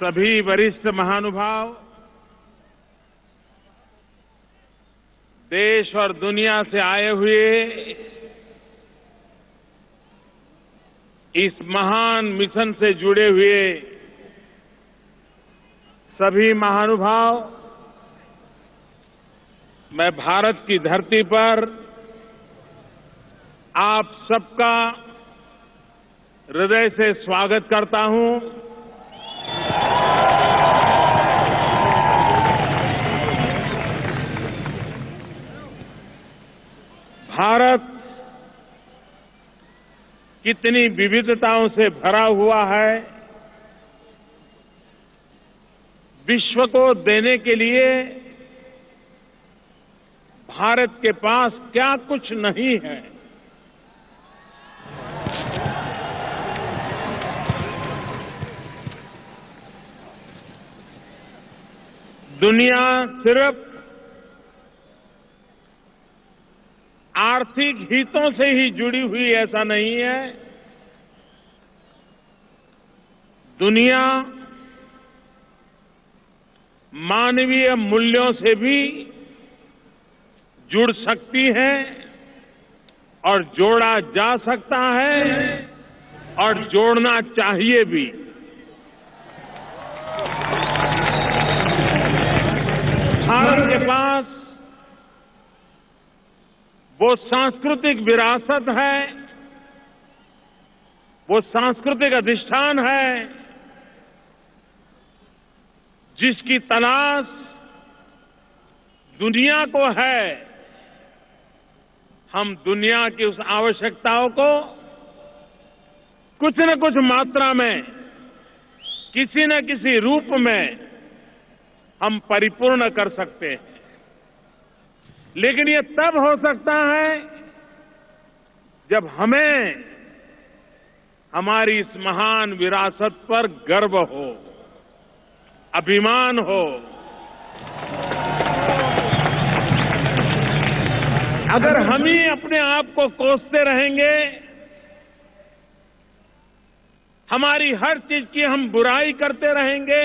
सभी वरिष्ठ महानुभाव, देश और दुनिया से आए हुए इस महान मिशन से जुड़े हुए सभी महानुभाव, मैं भारत की धरती पर आप सबका हृदय से स्वागत करता हूं। भारत कितनी विविधताओं से भरा हुआ है, विश्व को देने के लिए भारत के पास क्या कुछ नहीं है। दुनिया सिर्फ आर्थिक हितों से ही जुड़ी हुई ऐसा नहीं है। दुनिया मानवीय मूल्यों से भी जुड़ सकती है और जोड़ा जा सकता है और जोड़ना चाहिए भी। भारत के पास वो सांस्कृतिक विरासत है, वो सांस्कृतिक अधिष्ठान है जिसकी तलाश दुनिया को है। हम दुनिया की उस आवश्यकताओं को कुछ न कुछ मात्रा में, किसी न किसी रूप में हम परिपूर्ण कर सकते हैं, लेकिन ये तब हो सकता है जब हमें हमारी इस महान विरासत पर गर्व हो, अभिमान हो। अगर हम ही अपने आप को कोसते रहेंगे, हमारी हर चीज की हम बुराई करते रहेंगे,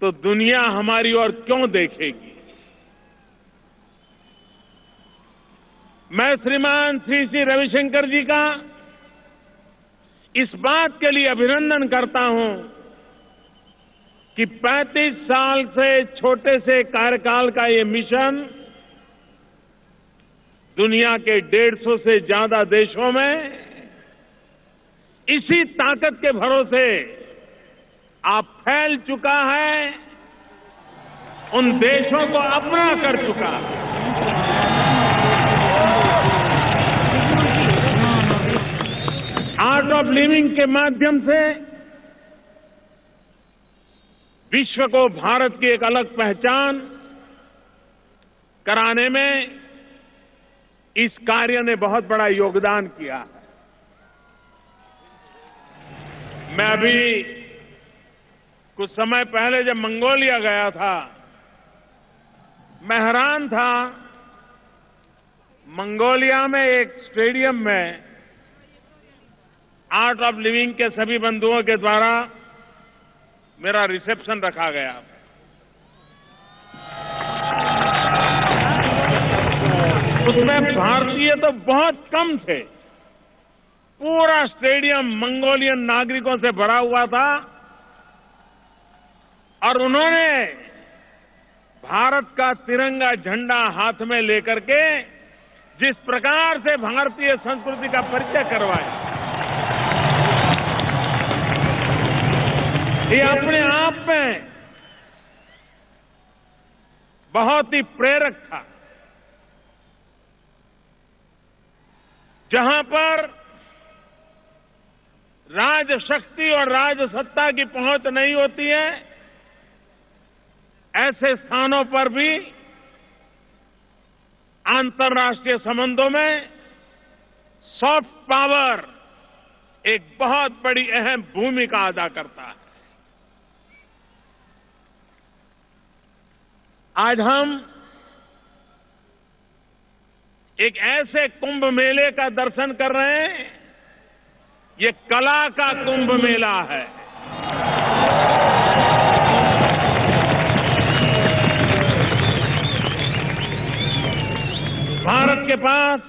तो दुनिया हमारी ओर क्यों देखेगी। मैं श्रीमान श्री श्री रविशंकर जी का इस बात के लिए अभिनंदन करता हूं कि 35 साल से छोटे से कार्यकाल का ये मिशन दुनिया के 150 से ज्यादा देशों में इसी ताकत के भरोसे आप फैल चुका है, उन देशों को अपना कर चुका है। आर्ट ऑफ लिविंग के माध्यम से विश्व को भारत की एक अलग पहचान कराने में इस कार्य ने बहुत बड़ा योगदान किया है। मैं अभी कुछ समय पहले जब मंगोलिया गया था, मैं हैरान था। मंगोलिया में एक स्टेडियम में आर्ट ऑफ लिविंग के सभी बंधुओं के द्वारा मेरा रिसेप्शन रखा गया। उसमें भारतीय तो बहुत कम थे, पूरा स्टेडियम मंगोलियन नागरिकों से भरा हुआ था और उन्होंने भारत का तिरंगा झंडा हाथ में लेकर के जिस प्रकार से भारतीय संस्कृति का परिचय करवाया, ये अपने आप में बहुत ही प्रेरक था। जहां पर राजशक्ति और राजसत्ता की पहुंच नहीं होती है, ऐसे स्थानों पर भी अंतर्राष्ट्रीय संबंधों में सॉफ्ट पावर एक बहुत बड़ी अहम भूमिका अदा करता है। आज हम एक ऐसे कुंभ मेले का दर्शन कर रहे हैं ये कला का कुंभ मेला है। भारत के पास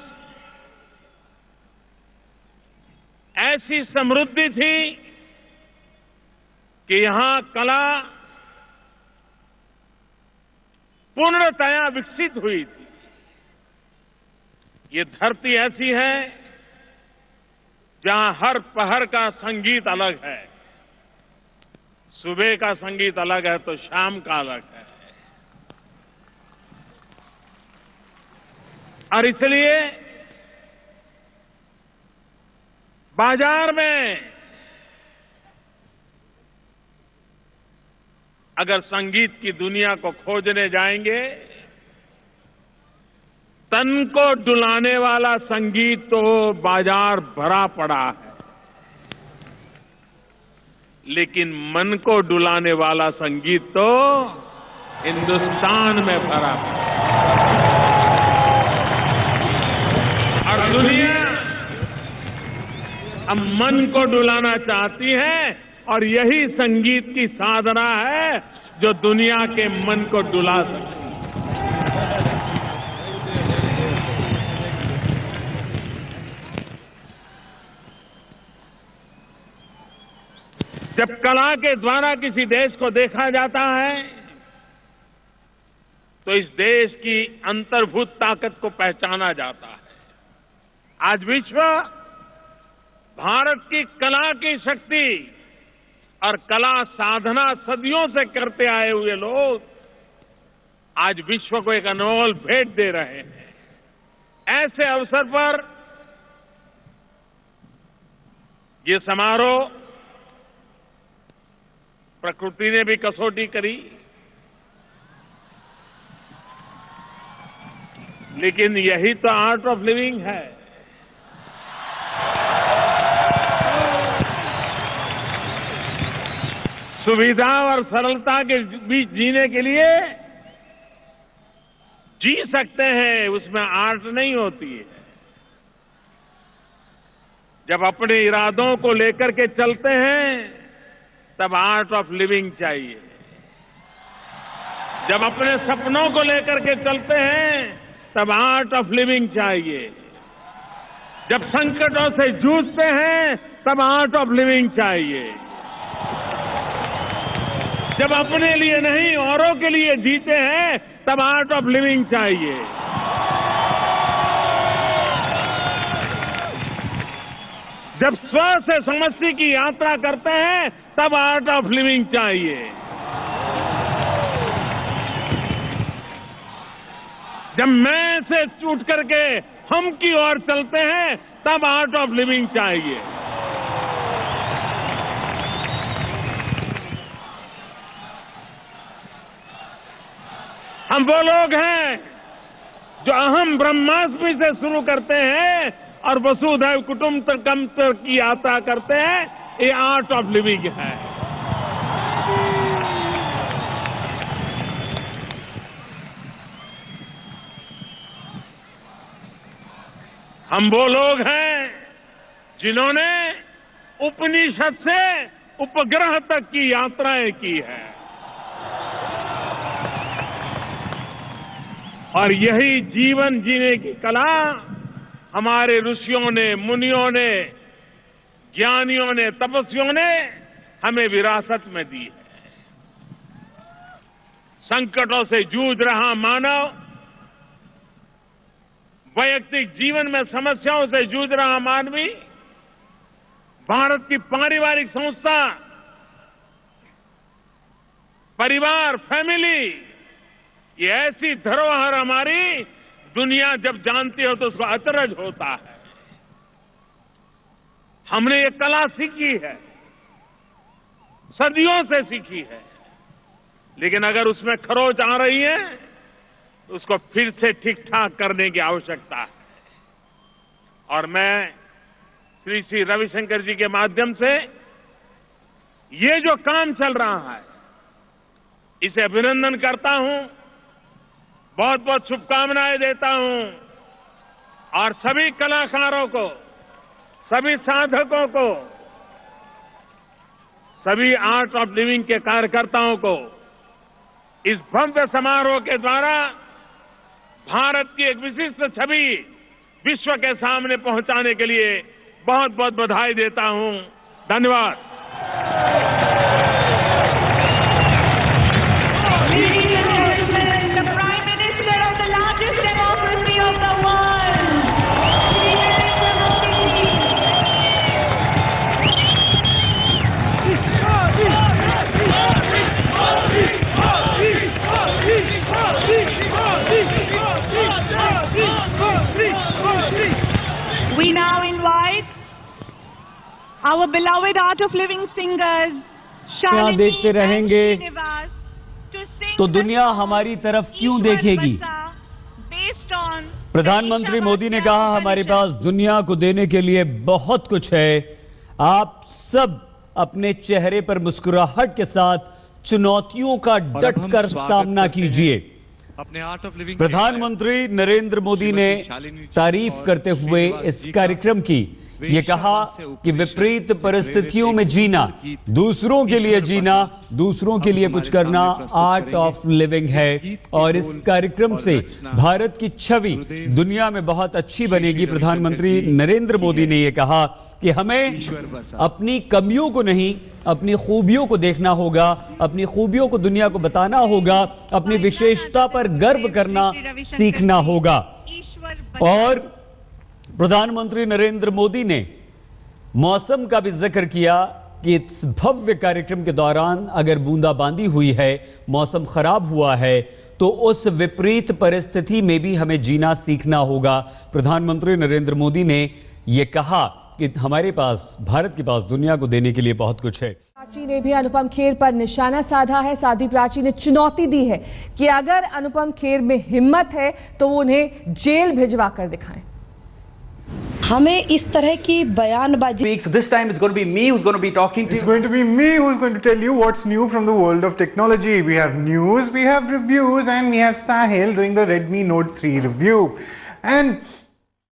ऐसी समृद्धि थी कि यहां कला पूर्णतया विकसित हुई थी। ये धरती ऐसी है जहां हर पहर का संगीत अलग है। सुबह का संगीत अलग है तो शाम का अलग है। और इसलिए बाजार में अगर संगीत की दुनिया को खोजने जाएंगे, तन को डुलाने वाला संगीत तो बाजार भरा पड़ा है, लेकिन मन को डुलाने वाला संगीत तो हिंदुस्तान में भरा पड़ा है। और दुनिया अब मन को डुलाना चाहती है और यही संगीत की साधना है जो दुनिया के मन को डुला सकती है। जब कला के द्वारा किसी देश को देखा जाता है तो इस देश की अंतर्भूत ताकत को पहचाना जाता है। आज विश्व भारत की कला की शक्ति और कला साधना सदियों से करते आए हुए लोग आज विश्व को एक अनमोल भेंट दे रहे हैं। ऐसे अवसर पर ये समारोह प्रकृति ने भी कसौटी करी, लेकिन यही तो आर्ट ऑफ लिविंग है। सुविधा और सरलता के बीच जीने के लिए जी सकते हैं, उसमें आर्ट नहीं होती है। जब अपने इरादों को लेकर के चलते हैं तब आर्ट ऑफ लिविंग चाहिए। जब अपने सपनों को लेकर के चलते हैं तब आर्ट ऑफ लिविंग चाहिए। जब संकटों से जूझते हैं तब आर्ट ऑफ लिविंग चाहिए। जब अपने लिए नहीं औरों के लिए जीते हैं तब आर्ट ऑफ लिविंग चाहिए। जब स्व से समष्टि की यात्रा करते हैं तब आर्ट ऑफ लिविंग चाहिए। जब मैं से छूट करके हम की ओर चलते हैं तब आर्ट ऑफ लिविंग चाहिए। हम वो लोग हैं जो अहम ब्रह्मास्मि से शुरू करते हैं और वसुधैव कुटुंबकम की यात्रा करते हैं। ये आर्ट ऑफ लिविंग है। हम वो लोग हैं जिन्होंने उपनिषद से उपग्रह तक की यात्राएं की है और यही जीवन जीने की कला हमारे ऋषियों ने, मुनियों ने, ज्ञानियों ने, तपस्वियों ने हमें विरासत में दी है। संकटों से जूझ रहा मानव, वैयक्तिक जीवन में समस्याओं से जूझ रहा मानवी, भारत की पारिवारिक संस्था, परिवार, फैमिली, ये ऐसी धरोहर हमारी दुनिया जब जानती हो तो उसको अचरज होता है। हमने ये कला सीखी है, सदियों से सीखी है, लेकिन अगर उसमें खरोच आ रही है तो उसको फिर से ठीक ठाक करने की आवश्यकता है। और मैं श्री श्री रविशंकर जी के माध्यम से ये जो काम चल रहा है इसे अभिनंदन करता हूं, बहुत बहुत शुभकामनाएं देता हूं और सभी कलाकारों को, सभी साधकों को, सभी आर्ट ऑफ लिविंग के कार्यकर्ताओं को इस भव्य समारोह के द्वारा भारत की एक विशिष्ट छवि विश्व के सामने पहुंचाने के लिए बहुत बहुत बधाई देता हूं। धन्यवाद। We now invite our beloved Art of Living singers, यहाँ देखते रहेंगे तो दुनिया हमारी तरफ क्यों देखेगी। प्रधानमंत्री मोदी ने कहा हमारे पास दुनिया को देने के लिए बहुत कुछ है। आप सब अपने चेहरे पर मुस्कुराहट के साथ चुनौतियों का डटकर सामना कीजिए। अपने आर्ट ऑफ लिविंग प्रधानमंत्री नरेंद्र मोदी ने तारीफ करते हुए इस कार्यक्रम की ये कहा कि विपरीत परिस्थितियों में जीना, दूसरों के लिए जीना, दूसरों के लिए कुछ करना आर्ट ऑफ लिविंग है और इस कार्यक्रम से भारत की छवि दुनिया में बहुत अच्छी बनेगी। प्रधानमंत्री नरेंद्र मोदी ने यह कहा कि हमें अपनी कमियों को नहीं, अपनी खूबियों को देखना होगा, अपनी खूबियों को दुनिया को बताना होगा, अपनी विशेषता पर गर्व करना सीखना होगा। और प्रधानमंत्री नरेंद्र मोदी ने मौसम का भी जिक्र किया कि इस भव्य कार्यक्रम के दौरान अगर बूंदाबांदी हुई है, मौसम खराब हुआ है, तो उस विपरीत परिस्थिति में भी हमें जीना सीखना होगा। प्रधानमंत्री नरेंद्र मोदी ने यह कहा कि हमारे पास, भारत के पास दुनिया को देने के लिए बहुत कुछ है। प्राची ने भी अनुपम खेर पर निशाना साधा है। साथ ही प्राची ने चुनौती दी है कि अगर अनुपम खेर में हिम्मत है तो वो उन्हें जेल भिजवा कर दिखाएं। हमें इस तरह की बयानबाजी। So this time it's going to be me who's going to be talking to you. It's going to be me who's going to tell you what's new from the world of technology. We have news, we have reviews, and we have Sahil doing the Redmi Note 3 review. And